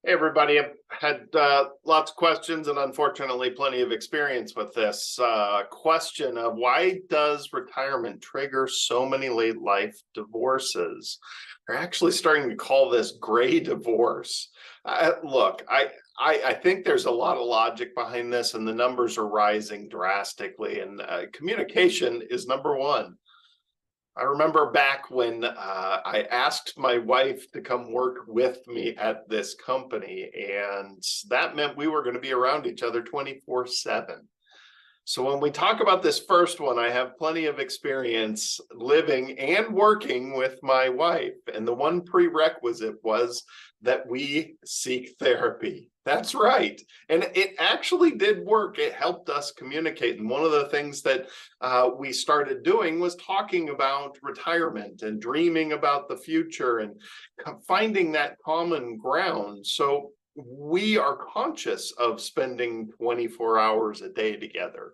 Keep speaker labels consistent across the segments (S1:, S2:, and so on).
S1: Hey, everybody. I've had lots of questions and unfortunately plenty of experience with this question of why does retirement trigger so many late life divorces? They're actually starting to call this gray divorce. Look, I think there's a lot of logic behind this, and the numbers are rising drastically, and communication is number one. I remember back when I asked my wife to come work with me at this company, and that meant we were going to be around each other 24/7. So when we talk about this first one, I have plenty of experience living and working with my wife. And the one prerequisite was that we seek therapy. That's right. And it actually did work. It helped us communicate. And one of the things that we started doing was talking about retirement and dreaming about the future and finding that common ground. So we are conscious of spending 24 hours a day together.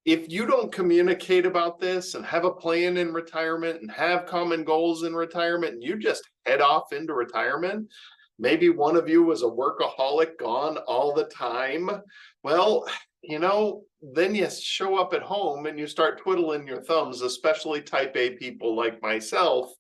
S1: If you don't communicate about this and have a plan in retirement and have common goals in retirement, and you just head off into retirement, maybe one of you was a workaholic, gone all the time. Well, then you show up at home and you start twiddling your thumbs, especially type A people like myself.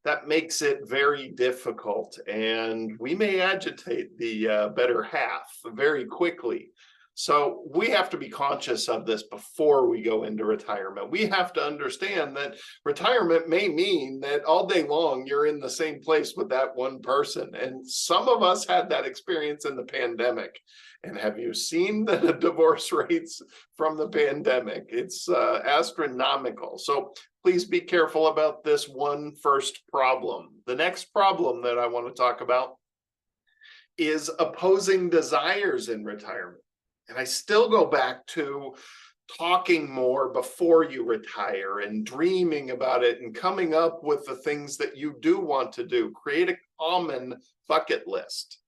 S1: That makes it very difficult, and we may agitate the better half very quickly. So we have to be conscious of this before we go into retirement. We have to understand that retirement may mean that all day long you're in the same place with that one person. And some of us had that experience in the pandemic. And have you seen the divorce rates from the pandemic? It's astronomical. So please be careful about this one first problem. The next problem that I want to talk about is opposing desires in retirement. And I still go back to talking more before you retire and dreaming about it and coming up with the things that you do want to do. Create a common bucket list.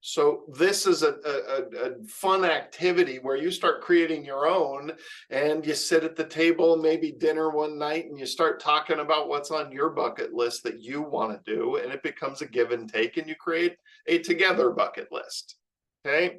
S1: So this is a fun activity where you start creating your own, and you sit at the table, maybe dinner one night, and you start talking about what's on your bucket list that you want to do, and it becomes a give and take, and you create a together bucket list. Okay.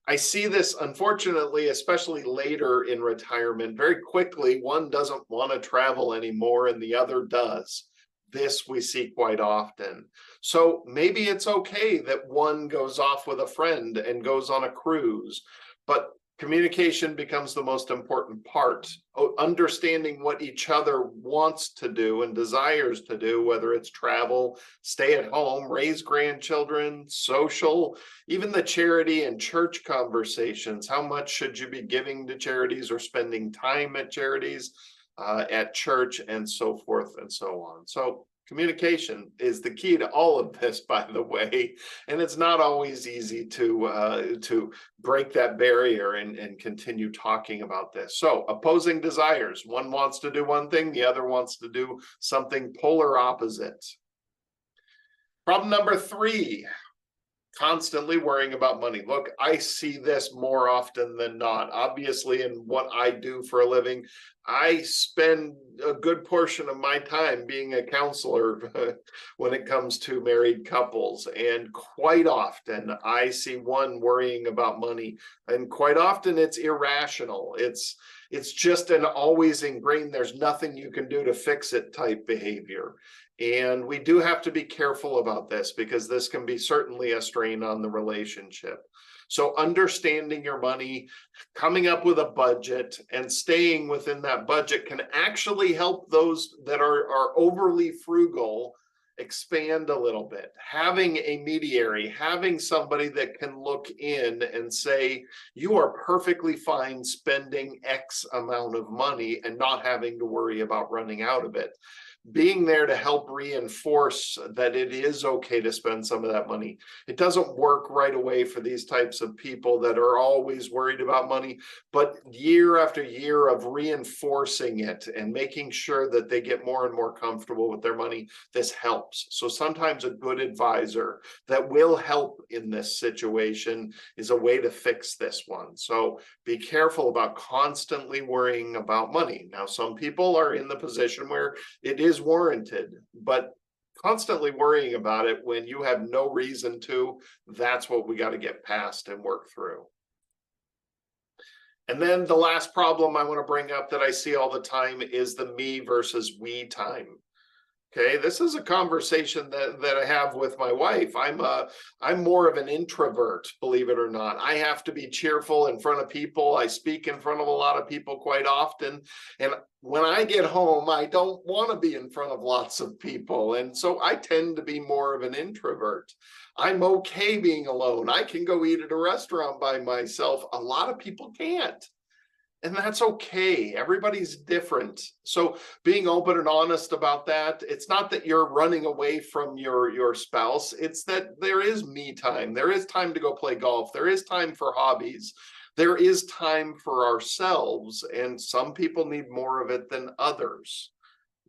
S1: I see this, unfortunately, especially later in retirement. Very quickly, one doesn't want to travel anymore and the other does. This we see quite often. So maybe it's okay that one goes off with a friend and goes on a cruise, but communication becomes the most important part. Understanding what each other wants to do and desires to do, whether it's travel, stay at home, raise grandchildren, social, even the charity and church conversations. How much should you be giving to charities or spending time at charities, at church, and so forth and so on. So communication is the key to all of this, by the way, and it's not always easy to break that barrier and continue talking about this. So opposing desires. One wants to do one thing, the other wants to do something polar opposite. Problem number 3. Constantly worrying about money. Look, I see this more often than not. Obviously, in what I do for a living, I spend a good portion of my time being a counselor when it comes to married couples. And quite often I see one worrying about money, and quite often it's irrational. It's just an always ingrained, there's nothing you can do to fix it type behavior. And we do have to be careful about this, because this can be certainly a strain on the relationship. So understanding your money, coming up with a budget, and staying within that budget can actually help those that are overly frugal expand a little bit. Having a mediary, having somebody that can look in and say, you are perfectly fine spending X amount of money and not having to worry about running out of it. Being there to help reinforce that it is okay to spend some of that money. It doesn't work right away for these types of people that are always worried about money, but year after year of reinforcing it and making sure that they get more and more comfortable with their money, this helps. So sometimes a good advisor that will help in this situation is a way to fix this one. So be careful about constantly worrying about money. Now, some people are in the position where it is warranted, but constantly worrying about it when you have no reason to. That's what we got to get past and work through. And then the last problem I want to bring up that I see all the time is the me versus we time. Okay, this is a conversation that I have with my wife. I'm more of an introvert, believe it or not. I have to be cheerful in front of people. I speak in front of a lot of people quite often. And when I get home, I don't want to be in front of lots of people. And so I tend to be more of an introvert. I'm okay being alone. I can go eat at a restaurant by myself. A lot of people can't. And that's okay. Everybody's different. So being open and honest about that, it's not that you're running away from your spouse. It's that there is me time. There is time to go play golf. There is time for hobbies. There is time for ourselves. And some people need more of it than others.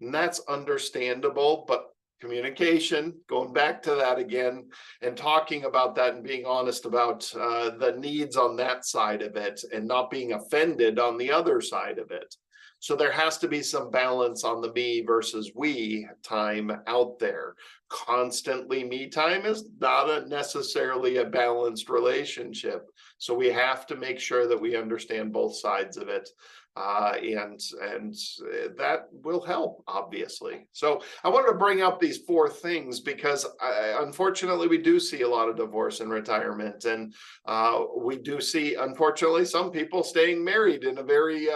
S1: And that's understandable, but communication, going back to that again and talking about that and being honest about the needs on that side of it and not being offended on the other side of it. So there has to be some balance on the me versus we time out there. Constantly me time is not necessarily a balanced relationship. So we have to make sure that we understand both sides of it. And that will help, obviously. So I wanted to bring up these 4 things because unfortunately we do see a lot of divorce in retirement, and we do see, unfortunately, some people staying married in a very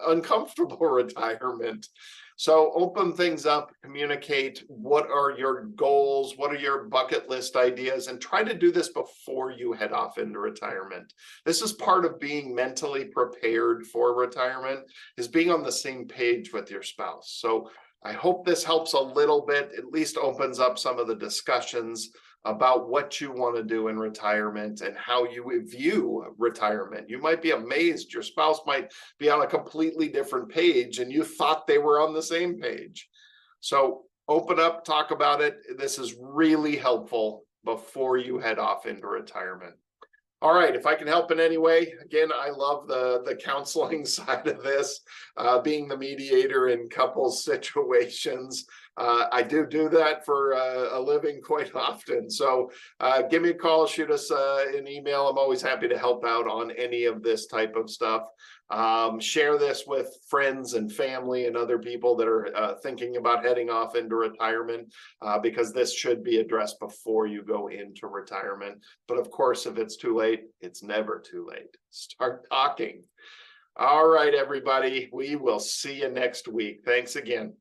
S1: uncomfortable retirement. So open things up, communicate. What are your goals? What are your bucket list ideas? And try to do this before you head off into retirement. This is part of being mentally prepared for retirement, is being on the same page with your spouse. So I hope this helps a little bit, at least opens up some of the discussions about what you want to do in retirement and how you view retirement. You might be amazed. Your spouse might be on a completely different page and you thought they were on the same page. So open up, talk about it. This is really helpful before you head off into retirement. All right, if I can help in any way, again, I love the counseling side of this, being the mediator in couples situations. I do that for a living quite often. So give me a call, shoot us an email. I'm always happy to help out on any of this type of stuff. Share this with friends and family and other people that are thinking about heading off into retirement, because this should be addressed before you go into retirement. But of course, if it's too late, it's never too late. Start talking. All right, everybody, we will see you next week. Thanks again.